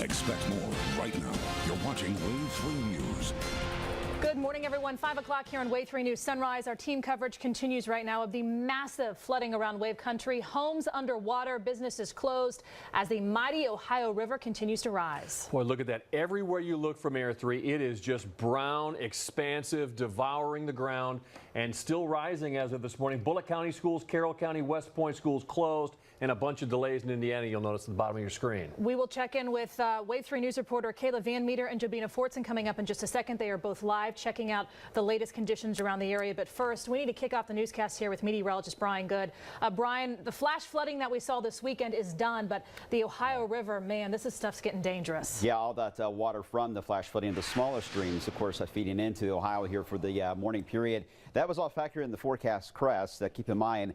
Expect more right now. You're watching Wave 3 News. Good morning, everyone. 5 o'clock here on Wave 3 News Sunrise. Our team coverage continues right now of the massive flooding around Wave Country. Homes underwater, businesses closed as the mighty Ohio River continues to rise. Boy, look at that. Everywhere you look from Air 3, it is just brown, expansive, devouring the ground, and still rising as of this morning. Bullitt County schools, Carroll County, West Point schools closed, and a bunch of delays in Indiana, you'll notice at the bottom of your screen. We will check in with Wave 3 News reporter Kayla Van Meter and Jobina Fortson coming up in just a second. They are both live checking out the latest conditions around the area. But first, we need to kick off the newscast here with meteorologist Brian Good. Brian, the flash flooding that we saw this weekend is done, but the Ohio River, man, this stuff's getting dangerous. Yeah, all that water from the flash flooding, the smaller streams, of course, feeding into Ohio here for the morning period. That was all factored in the forecast, Crest. Keep in mind,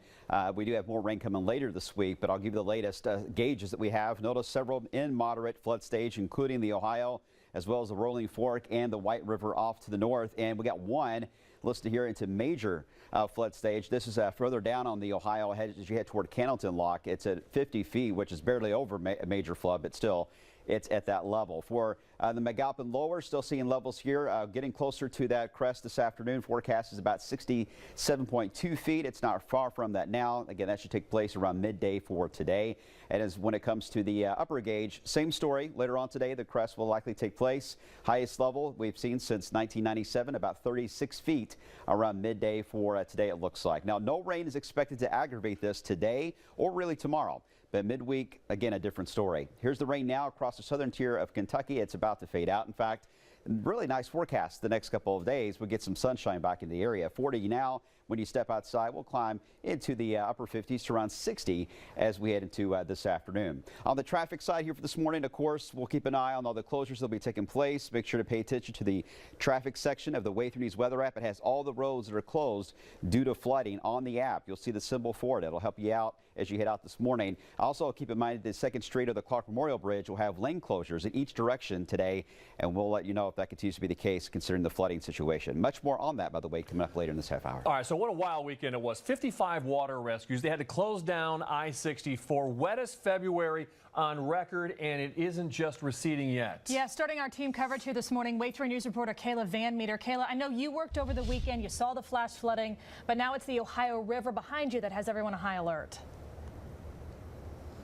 we do have more rain coming later this week, but I'll give you the latest gauges that we have. Notice several in moderate flood stage, including the Ohio, as well as the Rolling Fork and the White River off to the north. And we got one listed here into major flood stage. This is further down on the Ohio as you head toward Cannelton Lock. It's at 50 feet, which is barely over a major flood, but still it's at that level. For the McAlpin lower, still seeing levels here, getting closer to that crest this afternoon. Forecast is about 67.2 feet. It's not far from that now. Again, that should take place around midday for today. And as when it comes to the upper gauge, same story. Later on today, the crest will likely take place. Highest level we've seen since 1997, about 36 feet around midday for today, it looks like. Now, no rain is expected to aggravate this today or really tomorrow. But midweek, again, a different story. Here's the rain now across the southern tier of Kentucky. It's about to fade out. In fact, really nice forecast the next couple of days. We'll get some sunshine back in the area. 40 now. When you step outside, we'll climb into the upper 50s to around 60 as we head into this afternoon. On the traffic side here for this morning, of course, we'll keep an eye on all the closures that will be taking place. Make sure to pay attention to the traffic section of the Wave 3 News weather app. It has all the roads that are closed due to flooding on the app. You'll see the symbol for it. It'll help you out as you head out this morning. Also, keep in mind the 2nd Street of the Clark Memorial Bridge will have lane closures in each direction today, and we'll let you know if that continues to be the case considering the flooding situation. Much more on that, by the way, coming up later in this half hour. All right, so what a wild weekend it was. 55 water rescues. They had to close down I-64, wettest February on record, and it isn't just receding yet. Yeah, starting our team coverage here this morning, Wave 3 News reporter Kayla Van Meter. Kayla, I know you worked over the weekend. You saw the flash flooding, but now it's the Ohio River behind you that has everyone on high alert.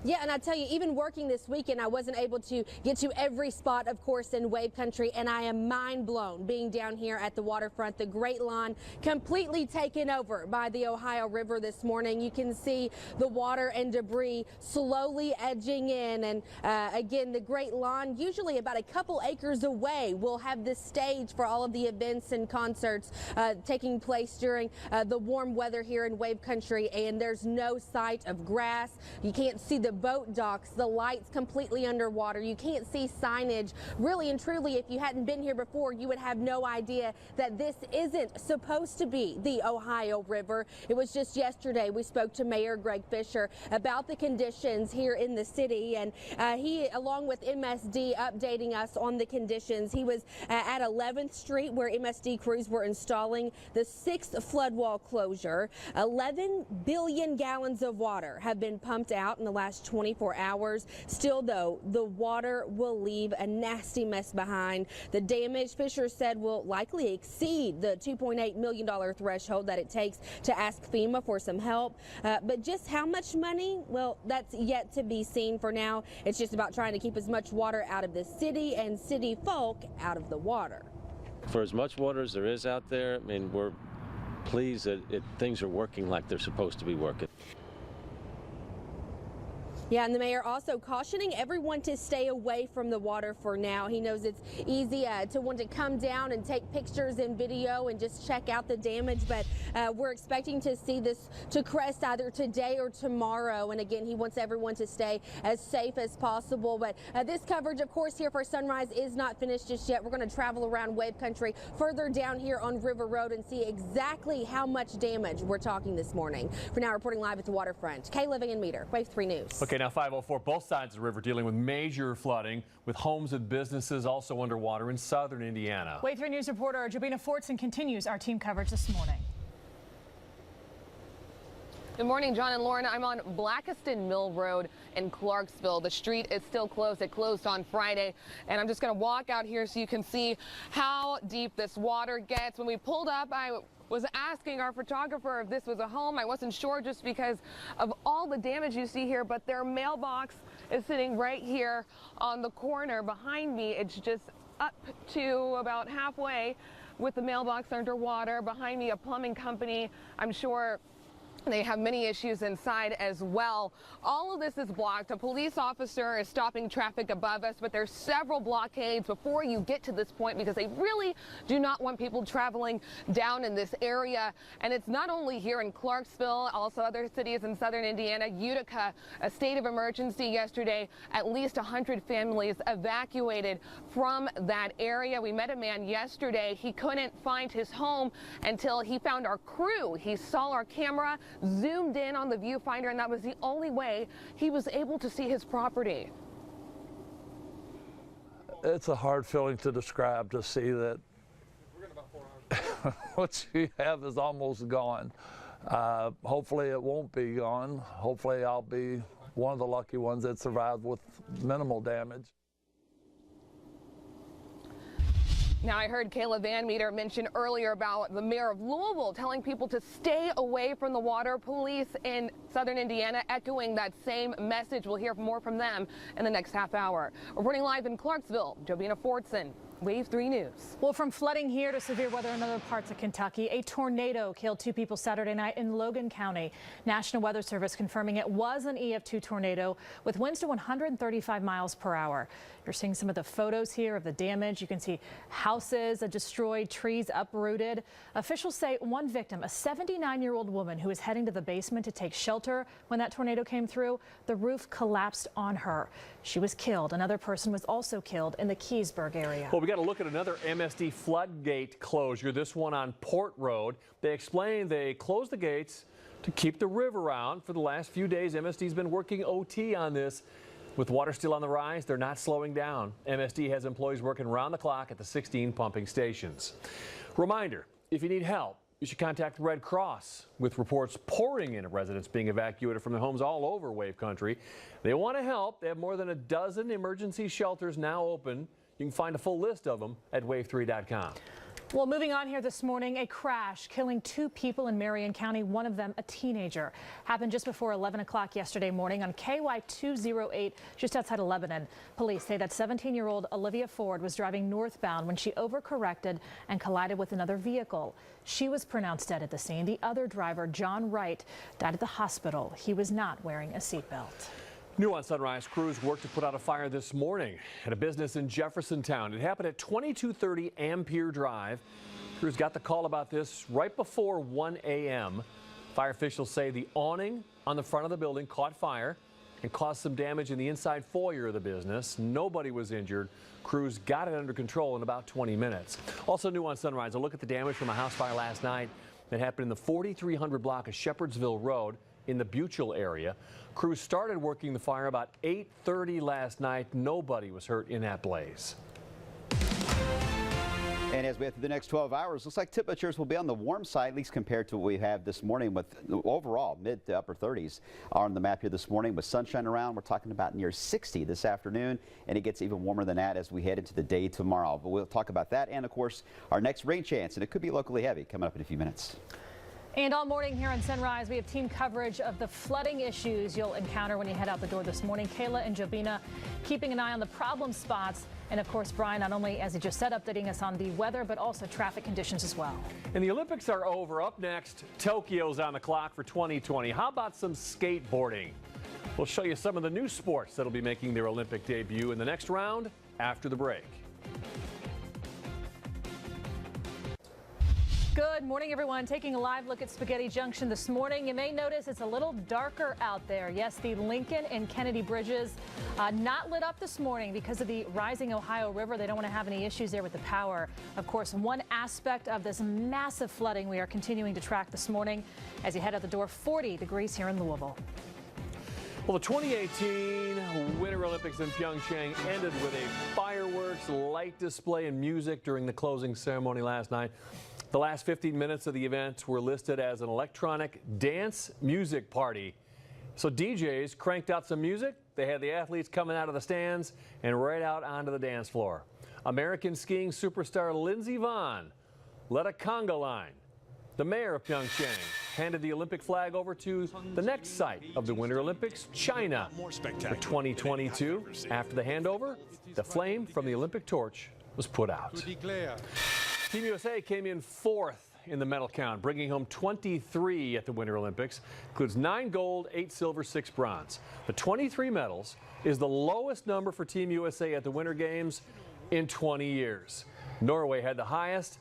Yeah, and I tell you, even working this weekend, I wasn't able to get to every spot, of course, in Wave Country, and I am mind blown being down here at the waterfront. The Great Lawn completely taken over by the Ohio River this morning. You can see the water and debris slowly edging in, and again, the Great Lawn, usually about a couple acres away, will have this stage for all of the events and concerts taking place during the warm weather here in Wave Country, and there's no sight of grass. You can't see the boat docks, the lights completely underwater. You can't see signage. Really and truly, if you hadn't been here before, you would have no idea that this isn't supposed to be the Ohio River. It was just yesterday we spoke to Mayor Greg Fisher about the conditions here in the city, and he, along with MSD, updating us on the conditions. He was at 11th Street where MSD crews were installing the 6th flood wall closure. 11 billion gallons of water have been pumped out in the last 24 hours. Still, though, the water will leave a nasty mess behind. The damage, Fisher said, will likely exceed the $2.8 million threshold that it takes to ask FEMA for some help. But just how much money? Well, that's yet to be seen. For now, it's just about trying to keep as much water out of the city and city folk out of the water. For as much water as there is out there, I mean, we're pleased that things are working like they're supposed to be working. Yeah, and the mayor also cautioning everyone to stay away from the water for now. He knows it's easy to want to come down and take pictures and video and just check out the damage, but we're expecting to see this to crest either today or tomorrow. And again, he wants everyone to stay as safe as possible. But this coverage, of course, here for Sunrise is not finished just yet. We're going to travel around Wave Country further down here on River Road and see exactly how much damage we're talking this morning. For now, reporting live at the waterfront, Kayla Van Meter, Wave 3 News. Okay, now 504, both sides of the river dealing with major flooding, with homes and businesses also underwater in southern Indiana. Wave 3 News reporter Jobina Fortson continues our team coverage this morning. Good morning, John and Lauren. I'm on Blackiston Mill Road in Clarksville. The street is still closed. It closed on Friday. And I'm just going to walk out here so you can see how deep this water gets. When we pulled up, I was asking our photographer if this was a home. I wasn't sure just because of all the damage you see here, but their mailbox is sitting right here on the corner behind me. It's just up to about halfway with the mailbox underwater. Behind me, a plumbing company. I'm sure they have many issues inside as well. All of this is blocked. A police officer is stopping traffic above us, but there's several blockades before you get to this point because they really do not want people traveling down in this area. And it's not only here in Clarksville, also other cities in southern Indiana. Utica, a state of emergency yesterday. At least 100 families evacuated from that area. We met a man yesterday. He couldn't find his home until he found our crew. He saw our camera, zoomed in on the viewfinder, and that was the only way he was able to see his property. It's a hard feeling to describe, to see that what you have is almost gone. Hopefully it won't be gone. Hopefully I'll be one of the lucky ones that survived with minimal damage. Now, I heard Kayla Van Meter mention earlier about the mayor of Louisville telling people to stay away from the water. Police in southern Indiana echoing that same message. We'll hear more from them in the next half hour. Reporting live in Clarksville, Jobina Fordson, Wave 3 News. Well, from flooding here to severe weather in other parts of Kentucky, a tornado killed 2 people Saturday night in Logan County. National Weather Service confirming it was an EF2 tornado with winds to 135 miles per hour. You're seeing some of the photos here of the damage. You can see houses destroyed, trees uprooted. Officials say one victim, a 79-year-old woman who was heading to the basement to take shelter when that tornado came through, the roof collapsed on her. She was killed. Another person was also killed in the Keysburg area. Well, we got to look at another MSD floodgate closure, this one on Port Road. They explained they closed the gates to keep the river out. For the last few days, MSD's been working OT on this. With water still on the rise, they're not slowing down. MSD has employees working round the clock at the 16 pumping stations. Reminder, if you need help, you should contact the Red Cross. With reports pouring in of residents being evacuated from their homes all over Wave Country, they want to help. They have more than a dozen emergency shelters now open. You can find a full list of them at wave3.com. Well, moving on here this morning, a crash killing 2 people in Marion County, one of them a teenager. Happened just before 11 o'clock yesterday morning on KY 208 just outside of Lebanon. Police say that 17-year-old Olivia Ford was driving northbound when she overcorrected and collided with another vehicle. She was pronounced dead at the scene. The other driver, John Wright, died at the hospital. He was not wearing a seatbelt. New on Sunrise, crews worked to put out a fire this morning at a business in Jeffersontown. It happened at 2230 Ampere Drive. Crews got the call about this right before 1 a.m. Fire officials say the awning on the front of the building caught fire and caused some damage in the inside foyer of the business. Nobody was injured. Crews got it under control in about 20 minutes. Also new on Sunrise, a look at the damage from a house fire last night that happened in the 4300 block of Shepherdsville Road in the Buchel area. Crews started working the fire about 8:30 last night. Nobody was hurt in that blaze. And as we head through the next 12 hours, looks like temperatures will be on the warm side, at least compared to what we have this morning, with overall mid to upper 30s on the map here this morning with sunshine around. We're talking about near 60 this afternoon, and it gets even warmer than that as we head into the day tomorrow. But we'll talk about that and, of course, our next rain chance, and it could be locally heavy, coming up in a few minutes. And all morning here on Sunrise, we have team coverage of the flooding issues you'll encounter when you head out the door this morning. Kayla and Jobina keeping an eye on the problem spots. And of course, Brian, not only, as he just said, updating us on the weather, but also traffic conditions as well. And the Olympics are over. Up next, Tokyo's on the clock for 2020. How about some skateboarding? We'll show you some of the new sports that'll be making their Olympic debut in the next round after the break. Good morning, everyone. Taking a live look at Spaghetti Junction this morning. You may notice it's a little darker out there. Yes, the Lincoln and Kennedy bridges not lit up this morning because of the rising Ohio River. They don't want to have any issues there with the power. Of course, one aspect of this massive flooding we are continuing to track this morning as you head out the door. 40 degrees here in Louisville. Well, the 2018 Winter Olympics in Pyeongchang ended with a fireworks, light display, and music during the closing ceremony last night. The last 15 minutes of the event were listed as an electronic dance music party. So DJs cranked out some music. They had the athletes coming out of the stands and right out onto the dance floor. American skiing superstar Lindsey Vonn led a conga line. The mayor of Pyeongchang handed the Olympic flag over to the next site of the Winter Olympics, China, for 2022. After the handover, the flame from the Olympic torch was put out. Team USA came in 4th in the medal count, bringing home 23 at the Winter Olympics. Includes 9 gold, 8 silver, 6 bronze. The 23 medals is the lowest number for Team USA at the Winter Games in 20 years. Norway had the highest,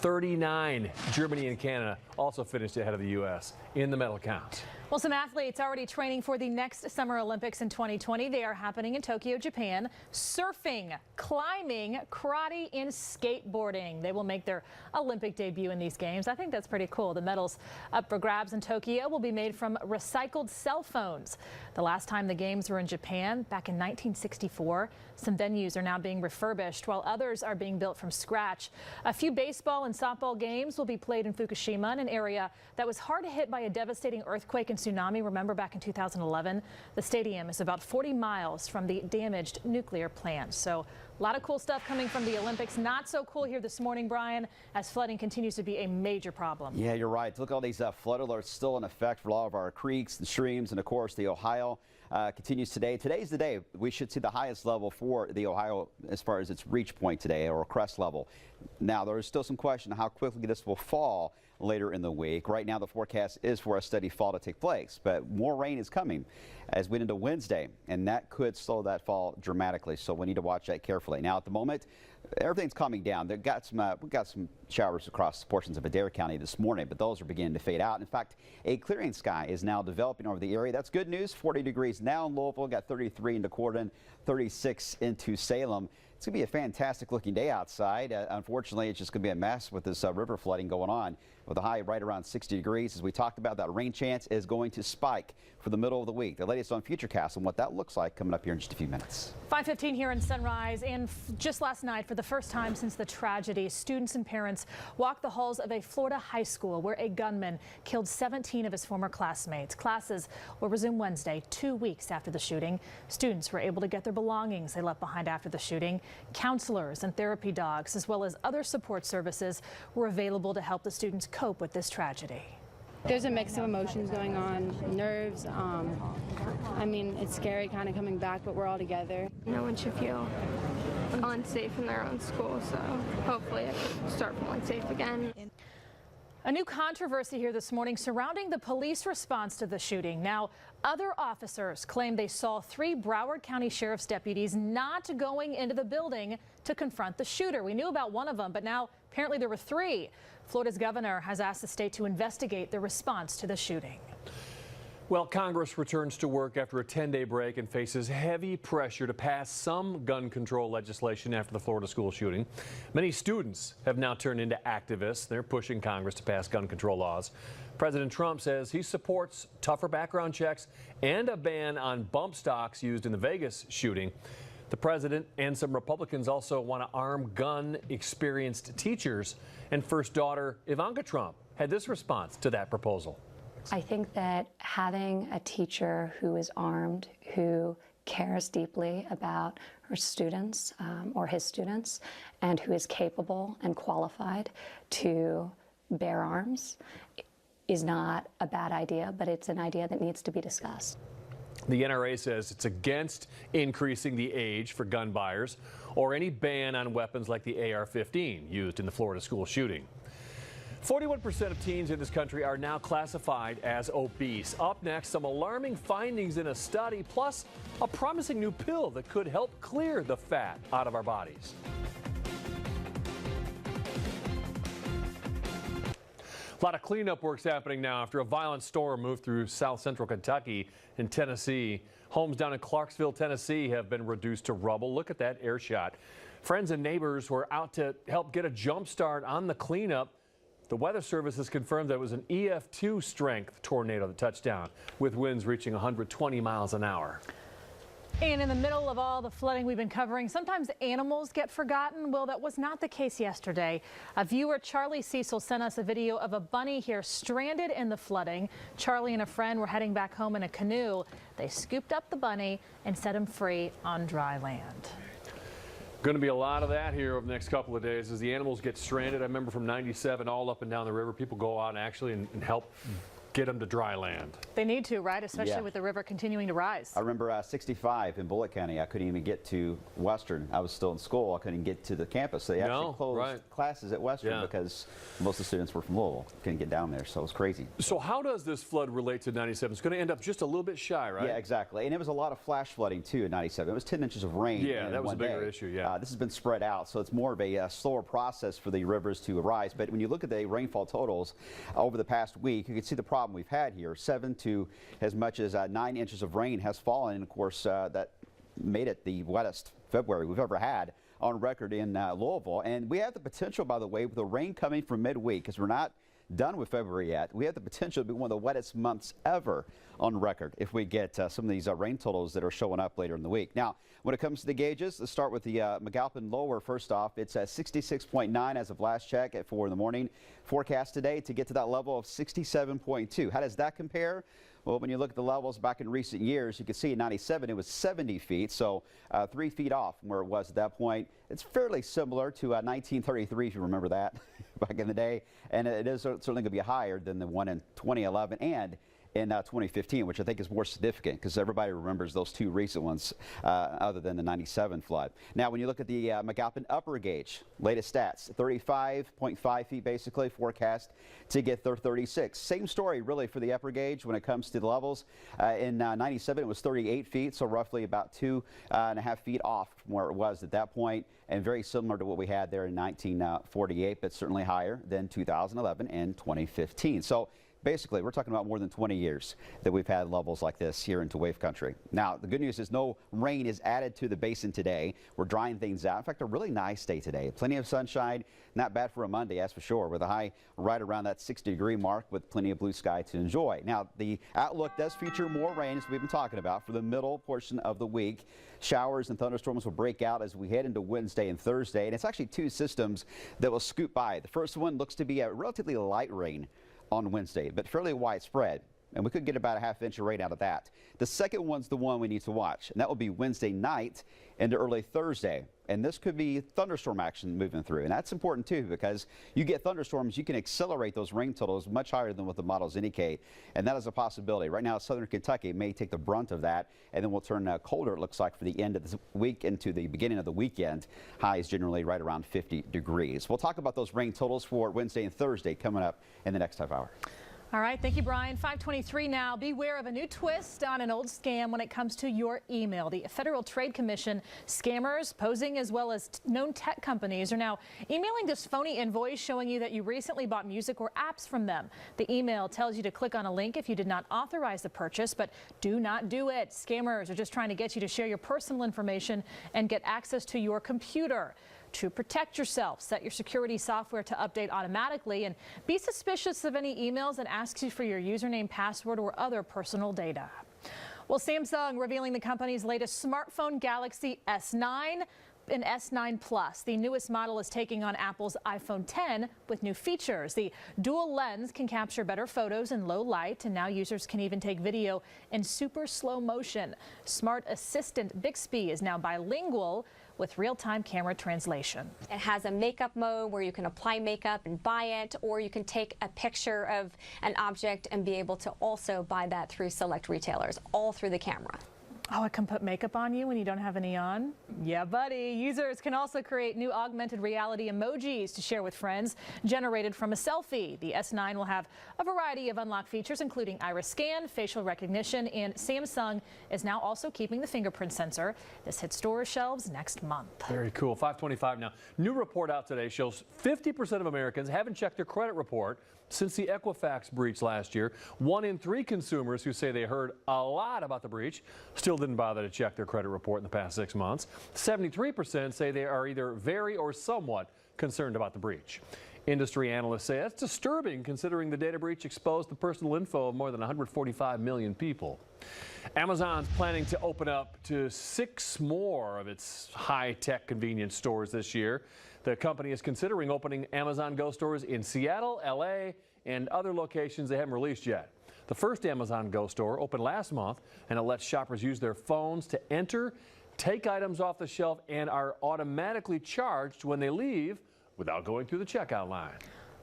39. Germany and Canada also finished ahead of the U.S. in the medal count. Well, some athletes already training for the next Summer Olympics in 2020. They are happening in Tokyo, Japan. Surfing, climbing, karate, and skateboarding. They will make their Olympic debut in these games. I think that's pretty cool. The medals up for grabs in Tokyo will be made from recycled cell phones. The last time the games were in Japan, back in 1964. Some venues are now being refurbished, while others are being built from scratch. A few baseball and softball games will be played in Fukushima, an area that was hard hit by a devastating earthquake and tsunami. Remember, back in 2011, the stadium is about 40 miles from the damaged nuclear plant. So a lot of cool stuff coming from the Olympics. Not so cool here this morning, Brian, as flooding continues to be a major problem. Yeah, you're right. Look at all these flood alerts still in effect for a lot of our creeks and streams, and of course the Ohio continues today. Today's the day we should see the highest level for the Ohio as far as its reach point today, or crest level. Now, there is still some question how quickly this will fall later in the week. Right now, the forecast is for a steady fall to take place, but more rain is coming as we get into Wednesday, and that could slow that fall dramatically. So we need to watch that carefully. Now, at the moment, everything's calming down. We've got some showers across portions of Adair County this morning, but those are beginning to fade out. In fact, a clearing sky is now developing over the area. That's good news. 40 degrees now in Louisville, got 33 into Corydon, 36 into Salem. It's going to be a fantastic looking day outside. Unfortunately, it's just going to be a mess with this river flooding going on, with a high right around 60 degrees. As we talked about, that rain chance is going to spike for the middle of the week. The latest on Futurecast and what that looks like coming up here in just a few minutes. 5:15 here in Sunrise, and just last night, for the first time since the tragedy, students and parents walked the halls of a Florida high school where a gunman killed 17 of his former classmates. Classes will resume Wednesday, 2 weeks after the shooting. Students were able to get their belongings they left behind after the shooting. Counselors and therapy dogs, as well as other support services, were available to help the students cope with this tragedy. There's a mix of emotions going on, nerves. I mean, it's scary kind of coming back, but we're all together. No one should feel unsafe in their own school, so hopefully I can start feeling safe again. A new controversy here this morning surrounding the police response to the shooting. Now, other officers claim they saw 3 Broward County Sheriff's deputies not going into the building to confront the shooter. We knew about one of them, but now apparently there were 3. Florida's governor has asked the state to investigate the response to the shooting. Well, Congress returns to work after a 10-day break and faces heavy pressure to pass some gun control legislation after the Florida school shooting. Many students have now turned into activists. They're pushing Congress to pass gun control laws. President Trump says he supports tougher background checks and a ban on bump stocks used in the Vegas shooting. The president and some Republicans also want to arm gun-experienced teachers. And first daughter Ivanka Trump had this response to that proposal. I think that having a teacher who is armed, who cares deeply about her students or his students, and who is capable and qualified to bear arms is not a bad idea, but it's an idea that needs to be discussed. The NRA says it's against increasing the age for gun buyers or any ban on weapons like the AR-15 used in the Florida school shooting. 41% of teens in this country are now classified as obese. Up next, some alarming findings in a study, plus a promising new pill that could help clear the fat out of our bodies. A lot of cleanup work's happening now after a violent storm moved through south central Kentucky and Tennessee. Homes down in Clarksville, Tennessee have been reduced to rubble. Look at that air shot. Friends and neighbors were out to help get a jump start on the cleanup. The Weather Service has confirmed that it was an EF2 strength tornado that touched down, with winds reaching 120 miles an hour. And in the middle of all the flooding we've been covering, sometimes animals get forgotten. Well, that was not the case yesterday. A viewer, Charlie Cecil, sent us a video of a bunny here stranded in the flooding. Charlie and a friend were heading back home in a canoe. They scooped up the bunny and set him free on dry land. Going to be a lot of that here over the next couple of days as the animals get stranded. I remember from 97 all up and down the river, people go out and help get them to dry land. They need to, right? Especially with the river continuing to rise. I remember 65 in Bullitt County. I couldn't even get to Western. I was still in school. I couldn't get to the campus. They actually closed classes at Western because most of the students were from Louisville. Couldn't get down there, so it was crazy. So how does this flood relate to 97? It's going to end up just a little bit shy, right? Yeah, exactly. And it was a lot of flash flooding, too, in 97. It was 10 inches of rain. Yeah, that was a bigger issue, yeah. This has been spread out, so it's more of a slower process for the rivers to rise. But when you look at the rainfall totals over the past week, you can see the problem we've had here. 7 to as much as 9 inches of rain has fallen, and of course that made it the wettest February we've ever had on record in Louisville. And we have the potential, by the way, with the rain coming from midweek, because we're not done with February yet. We have the potential to be one of the wettest months ever on record if we get some of these rain totals that are showing up later in the week. Now, when it comes to the gauges, let's start with the McAlpin lower first off. It's at 66.9 as of last check at 4 in the morning. Forecast today to get to that level of 67.2. How does that compare? Well, when you look at the levels back in recent years, you can see in 97 it was 70 feet, so 3 feet off from where it was at that point. It's fairly similar to 1933, if you remember that, back in the day, and it is certainly going to be higher than the one in 2011 and in 2015, which I think is more significant because everybody remembers those two recent ones other than the 97 flood. Now, when you look at the McAlpin upper gauge, latest stats, 35.5 feet basically forecast to get 36. Same story really for the upper gauge when it comes to the levels. In 97, it was 38 feet, so roughly about 2.5 feet off from where it was at that point, and very similar to what we had there in 1948, but certainly higher than 2011 and 2015. So basically, we're talking about more than 20 years that we've had levels like this here into Wave Country. Now, the good news is no rain is added to the basin today. We're drying things out. In fact, a really nice day today. Plenty of sunshine. Not bad for a Monday, that's for sure, with a high right around that 60-degree mark with plenty of blue sky to enjoy. Now, the outlook does feature more rain, as we've been talking about, for the middle portion of the week. Showers and thunderstorms will break out as we head into Wednesday and Thursday, and it's actually two systems that will scoot by. The first one looks to be a relatively light rain on Wednesday, but fairly widespread, and we could get about a half inch of rain out of that. The second one's the one we need to watch, and that will be Wednesday night into early Thursday, and this could be thunderstorm action moving through, and that's important too because you get thunderstorms, you can accelerate those rain totals much higher than what the models indicate, and that is a possibility. Right now, southern Kentucky may take the brunt of that, and then we'll turn colder, it looks like, for the end of the week into the beginning of the weekend. Highs generally right around 50 degrees. We'll talk about those rain totals for Wednesday and Thursday coming up in the next half hour. All right, thank you, Brian. 5:23 now. Beware of a new twist on an old scam when it comes to your email. The Federal Trade Commission scammers posing as well as known tech companies are now emailing this phony invoice showing you that you recently bought music or apps from them. The email tells you to click on a link if you did not authorize the purchase, but do not do it. Scammers are just trying to get you to share your personal information and get access to your computer. To protect yourself, set your security software to update automatically and be suspicious of any emails that asks you for your username, password, or other personal data. Well, Samsung revealing the company's latest smartphone, Galaxy S9 and S9 Plus. The newest model is taking on Apple's iPhone 10 with new features. The dual lens can capture better photos in low light, and now users can even take video in super slow motion. Smart Assistant Bixby is now bilingual with real-time camera translation. It has a makeup mode where you can apply makeup and buy it, or you can take a picture of an object and be able to also buy that through select retailers, all through the camera. Oh, it can put makeup on you when you don't have any on? Yeah, buddy. Users can also create new augmented reality emojis to share with friends generated from a selfie. The S9 will have a variety of unlock features, including iris scan, facial recognition, and Samsung is now also keeping the fingerprint sensor. This hits store shelves next month. Very cool. 5:25 now. New report out today shows 50% of Americans haven't checked their credit report since the Equifax breach last year. 1 in 3 consumers who say they heard a lot about the breach still didn't bother to check their credit report in the past 6 months. 73% say they are either very or somewhat concerned about the breach. Industry analysts say that's disturbing considering the data breach exposed the personal info of more than 145 million people. Amazon's planning to open up to 6 more of its high-tech convenience stores this year. The company is considering opening Amazon Go stores in Seattle, LA, and other locations they haven't released yet. The first Amazon Go store opened last month, and it lets shoppers use their phones to enter, take items off the shelf, and are automatically charged when they leave without going through the checkout line.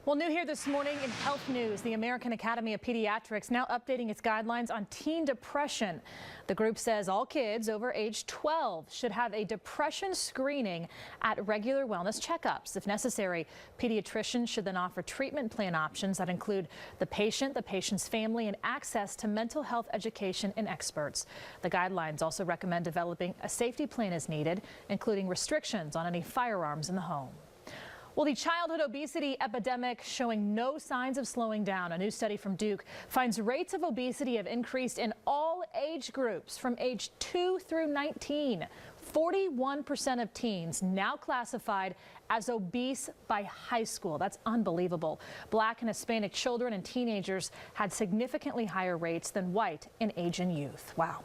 Well, new here this morning in health news, the American Academy of Pediatrics now updating its guidelines on teen depression. The group says all kids over age 12 should have a depression screening at regular wellness checkups. If necessary, pediatricians should then offer treatment plan options that include the patient's family, and access to mental health education and experts. The guidelines also recommend developing a safety plan as needed, including restrictions on any firearms in the home. Well, the childhood obesity epidemic showing no signs of slowing down. A new study from Duke finds rates of obesity have increased in all age groups from age 2 through 19. 41% of teens now classified as obese by high school. That's unbelievable. Black and Hispanic children and teenagers had significantly higher rates than white in age and youth. Wow.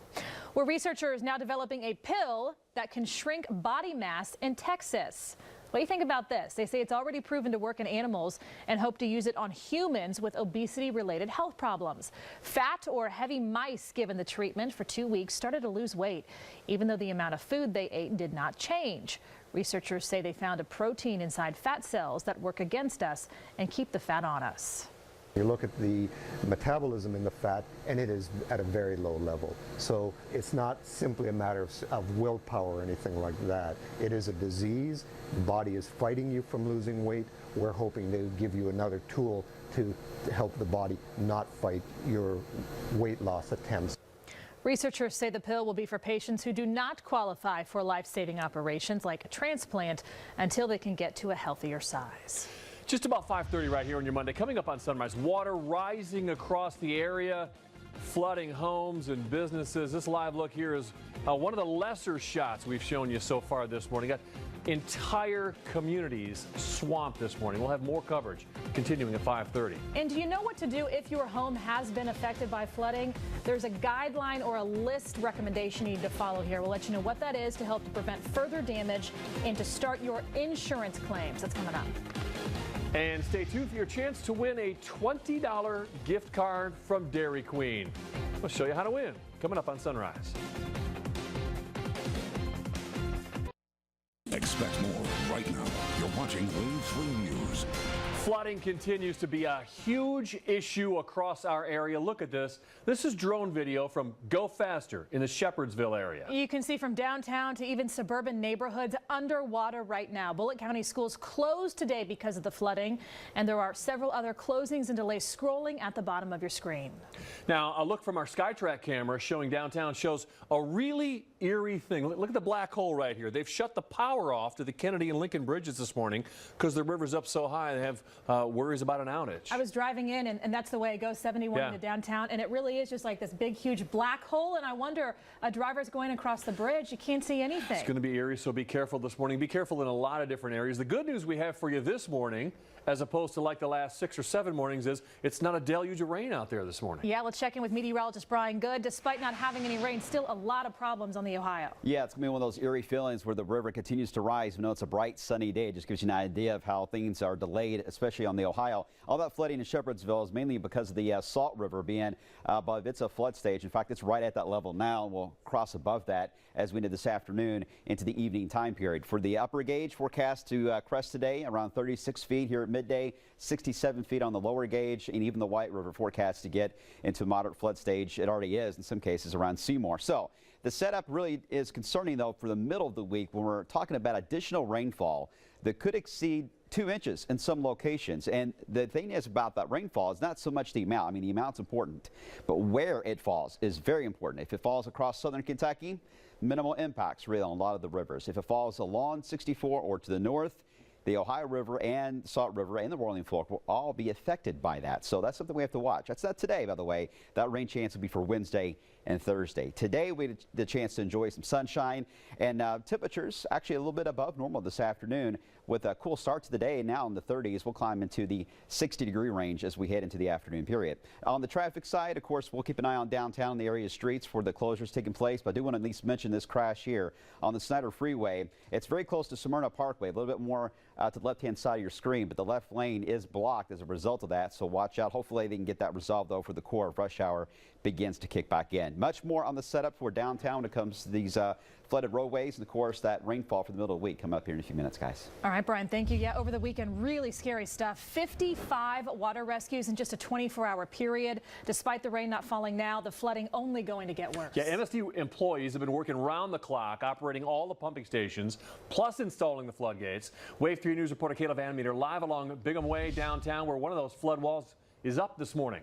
Well, researchers now developing a pill that can shrink body mass in Texas. What do you think about this? They say it's already proven to work in animals and hope to use it on humans with obesity-related health problems. Fat or heavy mice given the treatment for 2 weeks started to lose weight, even though the amount of food they ate did not change. Researchers say they found a protein inside fat cells that work against us and keep the fat on us. You look at the metabolism in the fat, and it is at a very low level. So it's not simply a matter of willpower or anything like that. It is a disease. The body is fighting you from losing weight. We're hoping to give you another tool to help the body not fight your weight loss attempts. Researchers say the pill will be for patients who do not qualify for life-saving operations like a transplant until they can get to a healthier size. Just about 5:30 right here on your Monday. Coming up on Sunrise, water rising across the area, flooding homes and businesses. This live look here is one of the lesser shots we've shown you so far this morning. Got entire communities swamped this morning. We'll have more coverage continuing at 5:30. And do you know what to do if your home has been affected by flooding? There's a guideline or a list recommendation you need to follow here. We'll let you know what that is to help to prevent further damage and to start your insurance claims. That's coming up. And stay tuned for your chance to win a $20 gift card from Dairy Queen. We'll show you how to win coming up on Sunrise. Expect more right now. You're watching Wave 3 News. Flooding continues to be a huge issue across our area. Look at this. This is drone video from Go Faster in the Shepherdsville area. You can see from downtown to even suburban neighborhoods underwater right now. Bullitt County schools closed today because of the flooding, and there are several other closings and delays scrolling at the bottom of your screen. Now, a look from our SkyTrack camera showing downtown shows a really eerie thing. Look at the black hole right here. They've shut the power off to the Kennedy and Lincoln bridges this morning because the river's up so high they have worries about an outage. I was driving in, and that's the way it goes, 71 into downtown, and it really is just like this big, huge black hole, and I wonder, a driver's going across the bridge, you can't see anything. It's going to be eerie, so be careful this morning. Be careful in a lot of different areas. The good news we have for you this morning, as opposed to like the last 6 or 7 mornings, is it's not a deluge of rain out there this morning. Yeah, let's check in with meteorologist Brian Good. Despite not having any rain, still a lot of problems on the Ohio. Yeah, it's going to be one of those eerie feelings where the river continues to rise. We know it's a bright, sunny day. It just gives you an idea of how things are delayed, especially on the Ohio. All that flooding in Shepherdsville is mainly because of the Salt River being above its flood stage. In fact, it's right at that level now, and we'll cross above that as we did this afternoon into the evening time period. For the upper gauge forecast to crest today, around 36 feet here at midday, 67 feet on the lower gauge, and even the White River forecast to get into moderate flood stage. It already is in some cases around Seymour. So the setup really is concerning, though, for the middle of the week when we're talking about additional rainfall that could exceed 2 inches in some locations. And the thing is about that rainfall is not so much the amount. I mean, the amount's important, but where it falls is very important. If it falls across southern Kentucky, minimal impacts really on a lot of the rivers. If it falls along 64 or to the north, the Ohio River and Salt River and the Roaring Fork will all be affected by that. So that's something we have to watch. That's not today, by the way. That rain chance will be for Wednesday and Thursday. Today we had the chance to enjoy some sunshine, and temperatures actually a little bit above normal this afternoon with a cool start to the day. Now in the 30s, we'll climb into the 60-degree range as we head into the afternoon period. On the traffic side, of course, we'll keep an eye on downtown and the area streets for the closures taking place, but I do want to at least mention this crash here on the Snyder Freeway. It's very close to Smyrna Parkway, a little bit more to the left-hand side of your screen, but the left lane is blocked as a result of that, so watch out. Hopefully they can get that resolved, though, for the core of rush hour begins to kick back in. Much more on the setup for downtown when it comes to these flooded roadways and, of course, that rainfall for the middle of the week coming up here in a few minutes, guys. All right, Brian, thank you. Yeah, over the weekend, really scary stuff. 55 water rescues in just a 24-hour period. Despite the rain not falling now, the flooding only going to get worse. Yeah, MSD employees have been working round the clock, operating all the pumping stations, plus installing the floodgates. Wave 3 News reporter Kayla Van Meter live along Bingham Way downtown, where one of those flood walls is up this morning.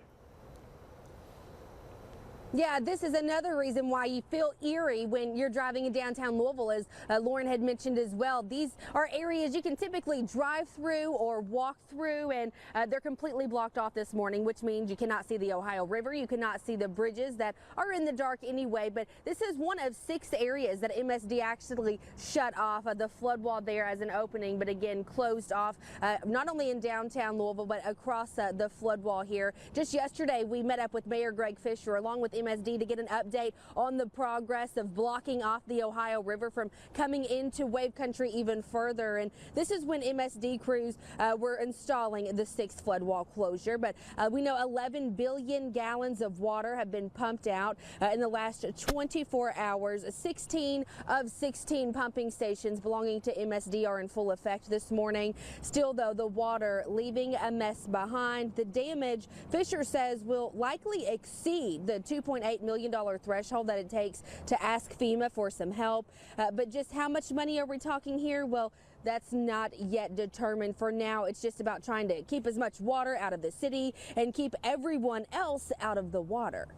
Yeah, this is another reason why you feel eerie when you're driving in downtown Louisville, as Lauren had mentioned as well. These are areas you can typically drive through or walk through, and they're completely blocked off this morning, which means you cannot see the Ohio River. You cannot see the bridges that are in the dark anyway. But this is one of 6 areas that MSD actually shut off. The flood wall there as an opening, but again closed off, not only in downtown Louisville, but across the flood wall here. Just yesterday, we met up with Mayor Greg Fisher along with MSD to get an update on the progress of blocking off the Ohio River from coming into Wave Country even further. And this is when MSD crews were installing the 6th flood wall closure. But we know 11 billion gallons of water have been pumped out in the last 24 hours. 16 of 16 pumping stations belonging to MSD are in full effect this morning. Still, though, the water leaving a mess behind. The damage, Fisher says, will likely exceed the $2.8 million threshold that it takes to ask FEMA for some help. But just how much money are we talking here? Well, that's not yet determined. For now, it's just about trying to keep as much water out of the city and keep everyone else out of the water.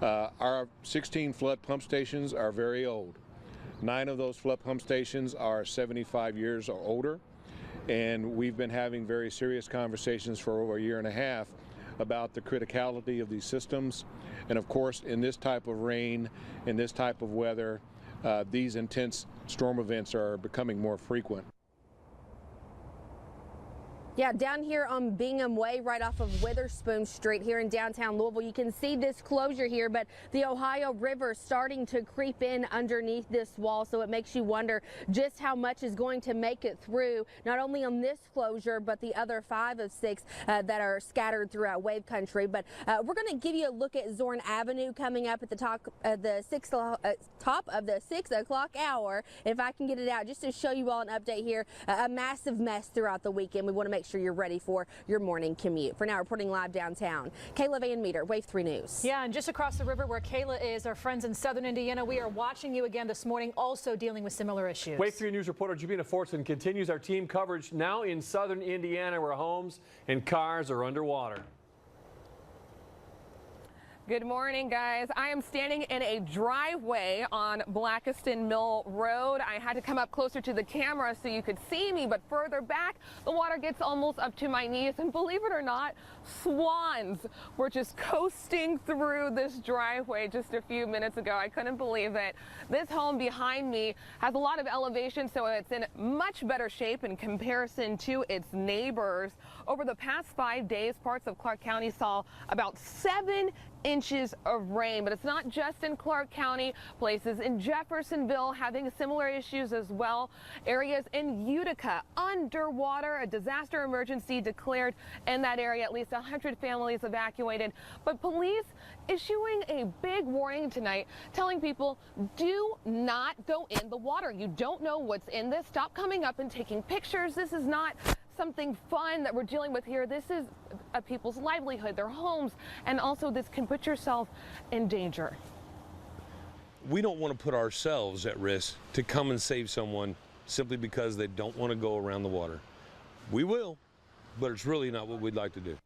Our 16 flood pump stations are very old. 9 of those flood pump stations are 75 years or older, and we've been having very serious conversations for over a year and a half about the criticality of these systems. And of course, in this type of rain, in this type of weather, these intense storm events are becoming more frequent. Yeah, down here on Bingham Way, right off of Witherspoon Street here in downtown Louisville, you can see this closure here, but the Ohio River starting to creep in underneath this wall, so it makes you wonder just how much is going to make it through, not only on this closure, but the other 5 of 6 that are scattered throughout Wave Country. But we're going to give you a look at Zorn Avenue coming up at the top of the 6 o'clock hour, if I can get it out, just to show you all an update here. A massive mess throughout the weekend. We want to make sure you're ready for your morning commute. For now, reporting live downtown, Kayla Van Meter, Wave 3 News. Yeah, and just across the river where Kayla is, our friends in southern Indiana, we are watching you again this morning, also dealing with similar issues. Wave 3 News reporter Jabina Fortson continues our team coverage now in southern Indiana, where homes and cars are underwater. Good morning, guys. I am standing in a driveway on Blackiston Mill Road. I had to come up closer to the camera so you could see me, but further back, the water gets almost up to my knees. And believe it or not, swans were just coasting through this driveway just a few minutes ago. I couldn't believe it. This home behind me has a lot of elevation, so it's in much better shape in comparison to its neighbors. Over the past 5 days, parts of Clark County saw about 7 inches of rain, but it's not just in Clark County. Places in Jeffersonville having similar issues as well. Areas in Utica underwater, a disaster emergency declared in that area, at least 100 families evacuated. But police issuing a big warning tonight, telling people do not go in the water. You don't know what's in this. Stop coming up and taking pictures. This is not something fun that we're dealing with here. This is people's livelihood, their homes, and also this can put yourself in danger. We don't want to put ourselves at risk to come and save someone simply because they don't want to go around the water. We will, but it's really not what we'd like to do.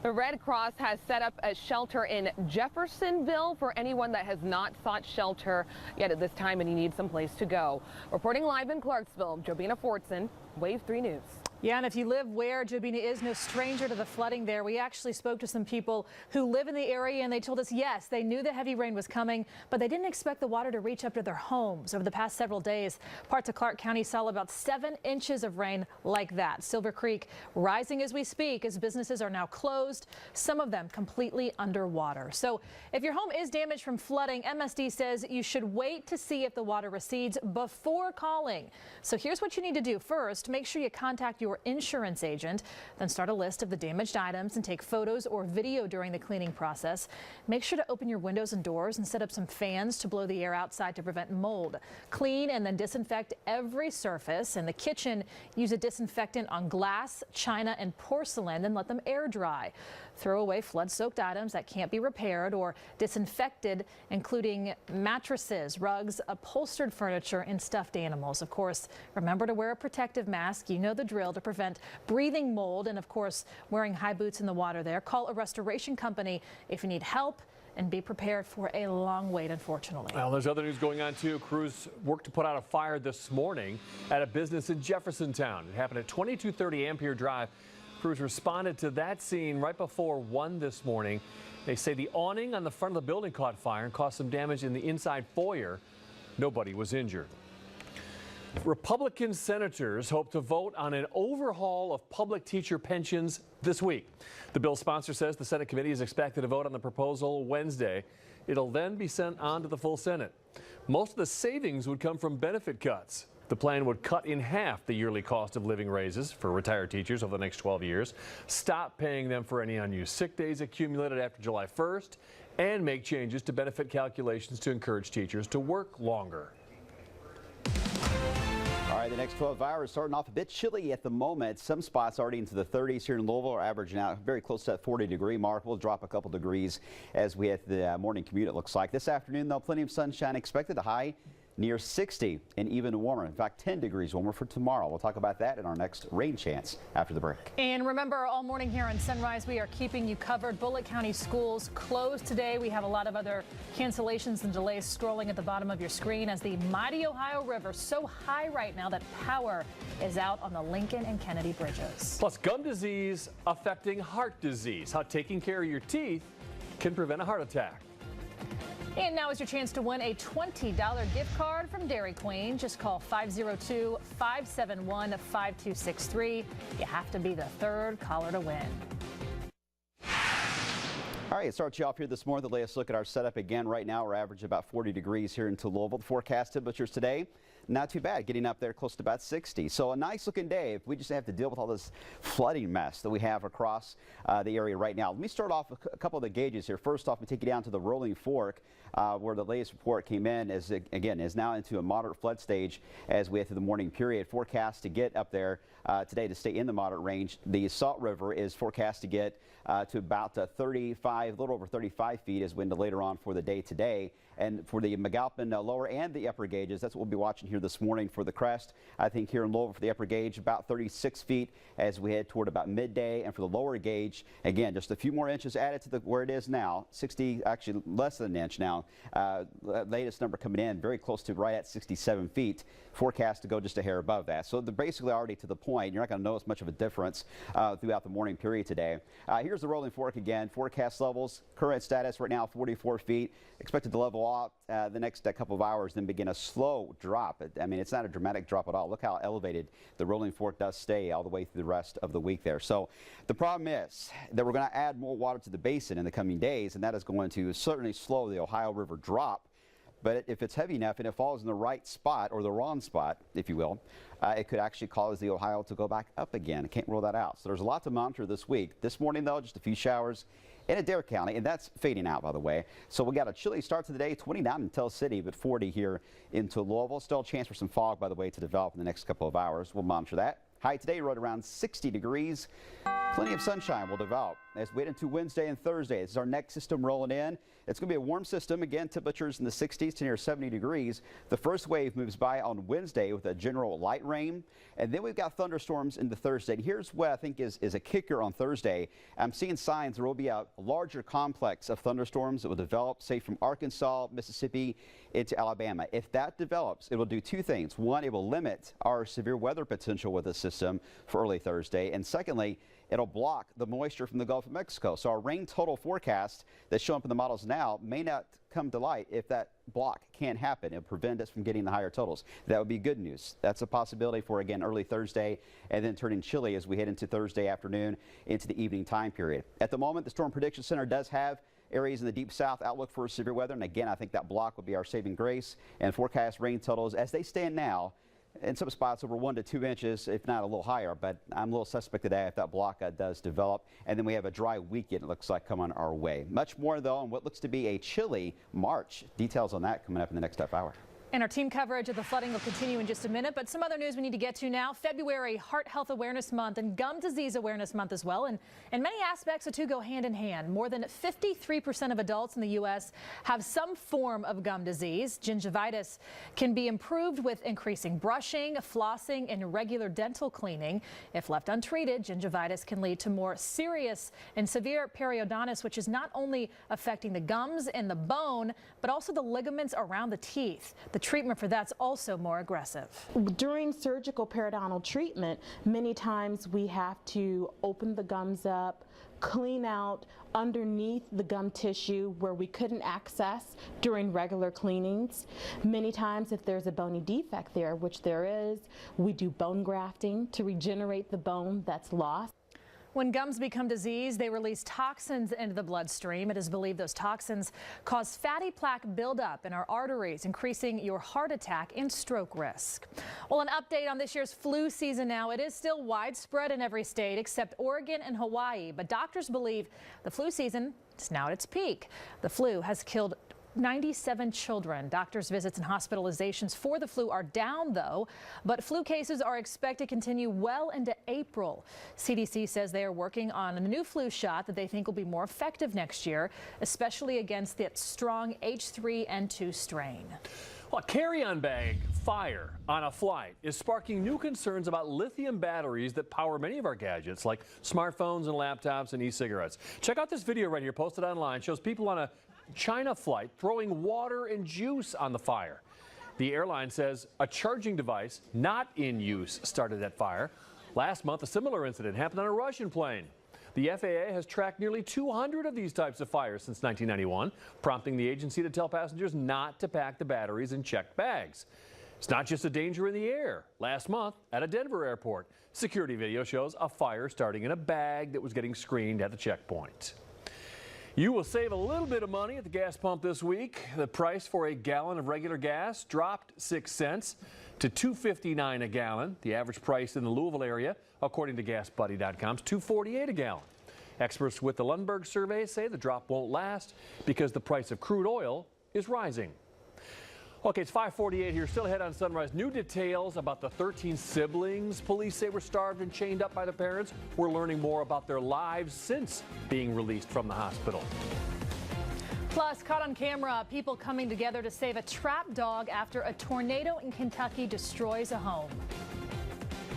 The Red Cross has set up a shelter in Jeffersonville for anyone that has not sought shelter yet at this time and you need some place to go. Reporting live in Clarksville, Jobina Fortson, Wave 3 News. Yeah, and if you live where Jobina is, no stranger to the flooding there. We actually spoke to some people who live in the area, and they told us, yes, they knew the heavy rain was coming, but they didn't expect the water to reach up to their homes. Over the past several days, parts of Clark County saw about 7 inches of rain like that. Silver Creek rising as we speak as businesses are now closed, some of them completely underwater. So if your home is damaged from flooding, MSD says you should wait to see if the water recedes before calling. So here's what you need to do. First, make sure you contact your insurance agent, then start a list of the damaged items and take photos or video during the cleaning process. Make sure to open your windows and doors and set up some fans to blow the air outside to prevent mold. Clean and then disinfect every surface. In the kitchen, use a disinfectant on glass, china, and porcelain, then let them air dry. Throw away flood-soaked items that can't be repaired or disinfected, including mattresses, rugs, upholstered furniture, and stuffed animals. Of course, remember to wear a protective mask. You know the drill to prevent breathing mold, and of course, wearing high boots in the water there. Call a restoration company if you need help, and be prepared for a long wait, unfortunately. Well, there's other news going on, too. Crews worked to put out a fire this morning at a business in Jeffersontown. It happened at 2230 Ampere Drive. Crews responded to that scene right before 1 this morning. They say the awning on the front of the building caught fire and caused some damage in the inside foyer. Nobody was injured. Republican senators hope to vote on an overhaul of public teacher pensions this week. The bill sponsor says the Senate committee is expected to vote on the proposal Wednesday. It'll then be sent on to the full Senate. Most of the savings would come from benefit cuts. The plan would cut in half the yearly cost of living raises for retired teachers over the next 12 years, stop paying them for any unused sick days accumulated after July 1st, and make changes to benefit calculations to encourage teachers to work longer. All right, the next 12 hours starting off a bit chilly at the moment. Some spots already into the 30s here in Louisville are averaging out very close to that 40-degree mark. We'll drop a couple degrees as we hit the morning commute, it looks like. This afternoon, though, plenty of sunshine expected, a high near 60 and even warmer. In fact, 10 degrees warmer for tomorrow. We'll talk about that in our next rain chance after the break. And remember, all morning here on Sunrise, we are keeping you covered. Bullitt County schools closed today. We have a lot of other cancellations and delays scrolling at the bottom of your screen as the mighty Ohio River so high right now that power is out on the Lincoln and Kennedy bridges. Plus, gum disease affecting heart disease. How taking care of your teeth can prevent a heart attack. And now is your chance to win a $20 gift card from Dairy Queen. Just call 502-571-5263. You have to be the third caller to win. All right, it starts you off here this morning. The latest look at our setup again. Right now, we're average about 40 degrees here into Louisville. The forecast temperatures today, not too bad, getting up there close to about 60. So a nice looking day if we just have to deal with all this flooding mess that we have across the area right now. Let me start off with a couple of the gauges here. First off, we take you down to the Rolling Fork where the latest report came in is now into a moderate flood stage as we head through the morning period. Forecast to get up there today to stay in the moderate range. The Salt River is forecast to get to about 35, a little over 35 feet as we into later on for the day today. And for the McAlpin lower and the upper gauges, that's what we'll be watching here this morning for the crest. I think here in Louisville for the upper gauge, about 36 feet as we head toward about midday. And for the lower gauge, again, just a few more inches added to where it is now, 60, actually less than an inch now. Latest number coming in very close to right at 67 feet. Forecast to go just a hair above that. So they're basically already to the point. You're not going to notice much of a difference throughout the morning period today. Here's the Rolling Fork again. Forecast levels, current status right now 44 feet. Expected to level off the next couple of hours, then begin a slow drop. I mean, it's not a dramatic drop at all. Look how elevated the Rolling Fork does stay all the way through the rest of the week there. So the problem is that we're going to add more water to the basin in the coming days, and that is going to certainly slow the Ohio River drop. But if it's heavy enough and it falls in the right spot or the wrong spot, if you will, it could actually cause the Ohio to go back up again. I can't rule that out. So there's a lot to monitor this week. This morning, though, just a few showers in Adair County, and that's fading out, by the way. So we got a chilly start to the day, 29 in Tell City, but 40 here into Louisville. Still a chance for some fog, by the way, to develop in the next couple of hours. We'll monitor that. High today right around 60 degrees. Plenty of sunshine will develop. as we head into Wednesday and Thursday. This is our next system rolling in. It's going to be a warm system. Again, temperatures in the 60s to near 70 degrees. The first wave moves by on Wednesday with a general light rain. And then we've got thunderstorms into Thursday. And here's what I think is a kicker on Thursday. I'm seeing signs there will be a larger complex of thunderstorms that will develop, say, from Arkansas, Mississippi into Alabama. If that develops, it will do two things. One, it will limit our severe weather potential with the system for early Thursday. And secondly, it'll block the moisture from the Gulf of Mexico. So our rain total forecast that's showing up in the models now may not come to light if that block can't happen. It'll prevent us from getting the higher totals. That would be good news. That's a possibility for, again, early Thursday and then turning chilly as we head into Thursday afternoon into the evening time period. At the moment, the Storm Prediction Center does have areas in the deep south outlook for severe weather. And again, I think that block will be our saving grace. And forecast rain totals as they stand now, in some spots over 1 to 2 inches, if not a little higher. But I'm a little suspect today if that block does develop. And then we have a dry weekend, it looks like, coming our way. Much more, though, on what looks to be a chilly March. Details on that coming up in the next half hour. And our team coverage of the flooding will continue in just a minute, but some other news we need to get to now. February, Heart Health Awareness Month and Gum Disease Awareness Month as well. And in many aspects, the two go hand in hand. More than 53% of adults in the U.S. have some form of gum disease. Gingivitis can be improved with increasing brushing, flossing, and regular dental cleaning. If left untreated, gingivitis can lead to more serious and severe periodontitis, which is not only affecting the gums and the bone, but also the ligaments around the teeth. The treatment for that's also more aggressive. During surgical periodontal treatment, many times we have to open the gums up, clean out underneath the gum tissue where we couldn't access during regular cleanings. Many times if there's a bony defect there, which there is, we do bone grafting to regenerate the bone that's lost. When gums become diseased, they release toxins into the bloodstream. It is believed those toxins cause fatty plaque buildup in our arteries, increasing your heart attack and stroke risk. Well, an update on this year's flu season now. It is still widespread in every state except Oregon and Hawaii, but doctors believe the flu season is now at its peak. The flu has killed 97 children. Doctors' visits and hospitalizations for the flu are down, though, but flu cases are expected to continue well into April. CDC says they are working on a new flu shot that they think will be more effective next year, especially against that strong H3N2 strain. Well, a carry-on bag fire on a flight is sparking new concerns about lithium batteries that power many of our gadgets, like smartphones and laptops and e-cigarettes. Check out this video right here, posted online. It shows people on a China flight throwing water and juice on the fire. The airline says a charging device not in use started that fire. Last month, a similar incident happened on a Russian plane. The FAA has tracked nearly 200 of these types of fires since 1991, prompting the agency to tell passengers not to pack the batteries in checked bags. It's not just a danger in the air. Last month, at a Denver airport, security video shows a fire starting in a bag that was getting screened at the checkpoint. You will save a little bit of money at the gas pump this week. The price for a gallon of regular gas dropped 6 cents to $2.59 a gallon. The average price in the Louisville area, according to GasBuddy.com, is $2.48 a gallon. Experts with the Lundberg survey say the drop won't last because the price of crude oil is rising. Okay, it's 5:48 here, still ahead on Sunrise. New details about the 13 siblings police say were starved and chained up by their parents. We're learning more about their lives since being released from the hospital. Plus, caught on camera, people coming together to save a trapped dog after a tornado in Kentucky destroys a home.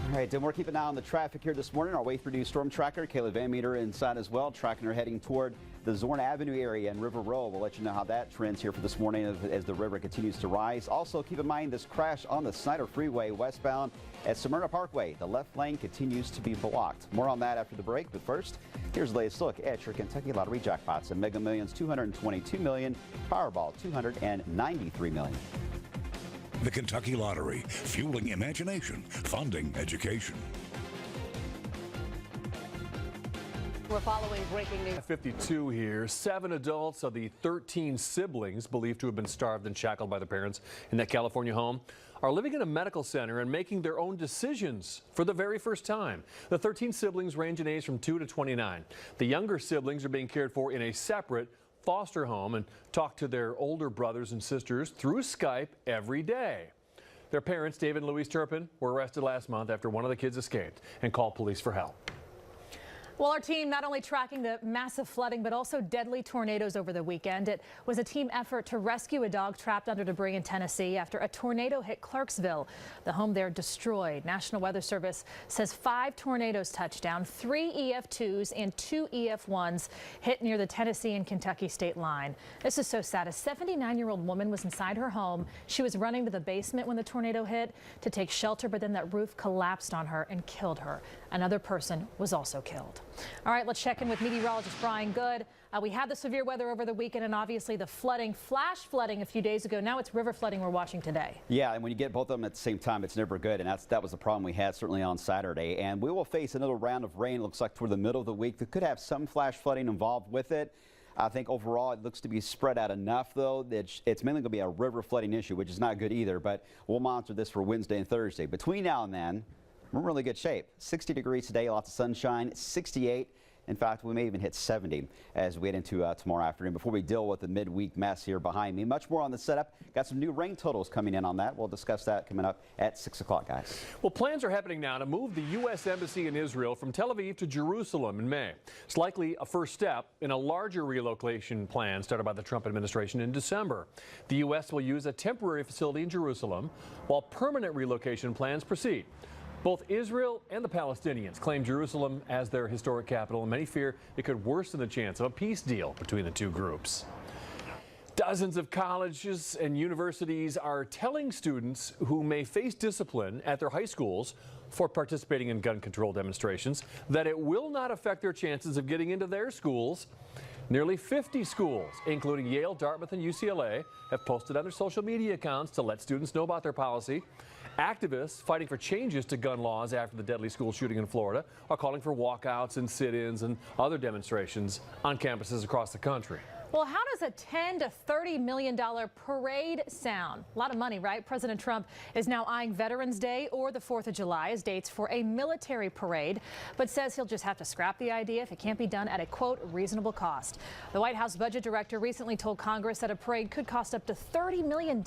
All right, and we're keeping an eye on the traffic here this morning. Our way through news storm tracker, Kayla Van Meter inside as well, tracking her heading toward the Zorn Avenue area and River Road. We'll let you know how that trends here for this morning as the river continues to rise. Also, keep in mind this crash on the Snyder Freeway westbound at Smyrna Parkway. The left lane continues to be blocked. More on that after the break, but first, here's the latest look at your Kentucky Lottery jackpots. And Mega Millions, $222 million, Powerball, $293 million. The Kentucky Lottery, fueling imagination, funding education. We're following breaking news. 52 here. 7 adults of the 13 siblings believed to have been starved and shackled by their parents in that California home are living in a medical center and making their own decisions for the very first time. The 13 siblings range in age from 2 to 29. The younger siblings are being cared for in a separate foster home and talk to their older brothers and sisters through Skype every day. Their parents, David and Louise Turpin, were arrested last month after one of the kids escaped and called police for help. Well, our team not only tracking the massive flooding, but also deadly tornadoes over the weekend. It was a team effort to rescue a dog trapped under debris in Tennessee after a tornado hit Clarksville. The home there destroyed. National Weather Service says 5 tornadoes touched down, 3 EF2s and 2 EF1s hit near the Tennessee and Kentucky state line. This is so sad. A 79-year-old woman was inside her home. She was running to the basement when the tornado hit to take shelter, but then that roof collapsed on her and killed her. Another person was also killed. All right, let's check in with meteorologist Brian Good. We had the severe weather over the weekend and obviously the flooding, flash flooding a few days ago. Now it's river flooding we're watching today. Yeah, and when you get both of them at the same time, it's never good. And that was the problem we had certainly on Saturday. And we will face another round of rain, looks like toward the middle of the week. That could have some flash flooding involved with it. I think overall it looks to be spread out enough, though, that it's mainly going to be a river flooding issue, which is not good either. But we'll monitor this for Wednesday and Thursday. Between now and then, we're in really good shape. 60 degrees today, lots of sunshine, 68. In fact, we may even hit 70 as we get into tomorrow afternoon before we deal with the midweek mess here behind me. Much more on the setup. Got some new rain totals coming in on that. We'll discuss that coming up at 6 o'clock, guys. Well, plans are happening now to move the U.S. Embassy in Israel from Tel Aviv to Jerusalem in May. It's likely a first step in a larger relocation plan started by the Trump administration in December. The U.S. will use a temporary facility in Jerusalem while permanent relocation plans proceed. Both Israel and the Palestinians claim Jerusalem as their historic capital, and many fear it could worsen the chance of a peace deal between the two groups. Dozens of colleges and universities are telling students who may face discipline at their high schools for participating in gun control demonstrations that it will not affect their chances of getting into their schools. Nearly 50 schools, including Yale, Dartmouth, and UCLA, have posted on their social media accounts to let students know about their policy. Activists fighting for changes to gun laws after the deadly school shooting in Florida are calling for walkouts and sit-ins and other demonstrations on campuses across the country. Well, how does a $10 to $30 million parade sound? A lot of money, right? President Trump is now eyeing Veterans Day or the 4th of July as dates for a military parade, but says he'll just have to scrap the idea if it can't be done at a, quote, reasonable cost. The White House budget director recently told Congress that a parade could cost up to $30 million.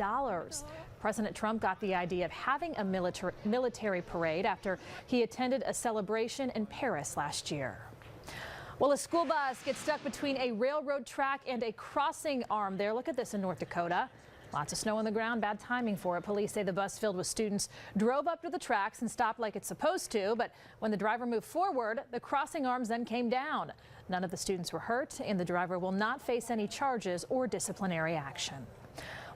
President Trump got the idea of having a military parade after he attended a celebration in Paris last year. Well, a school bus gets stuck between a railroad track and a crossing arm there. Look at this in North Dakota. Lots of snow on the ground, bad timing for it. Police say the bus filled with students drove up to the tracks and stopped like it's supposed to. But when the driver moved forward, the crossing arms then came down. None of the students were hurt, and the driver will not face any charges or disciplinary action.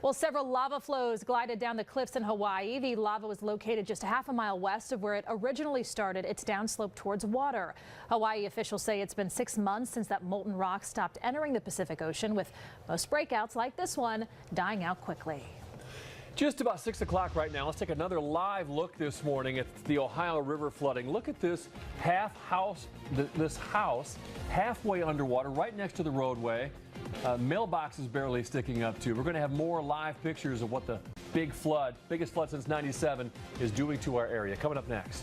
Well, several lava flows glided down the cliffs in Hawaii. The lava was located just a half a mile west of where it originally started its downslope towards water. Hawaii officials say it's been 6 months since that molten rock stopped entering the Pacific Ocean, with most breakouts like this one dying out quickly. Just about 6 o'clock right now. Let's take another live look this morning at the Ohio River flooding. Look at this this house halfway underwater right next to the roadway. Mailbox is barely sticking up to. We're going to have more live pictures of what the biggest flood since '97 is doing to our area. Coming up next.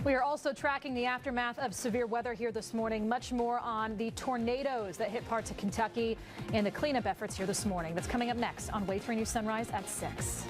We are also tracking the aftermath of severe weather here this morning. Much more on the tornadoes that hit parts of Kentucky and the cleanup efforts here this morning. That's coming up next on Wave 3 News Sunrise at 6.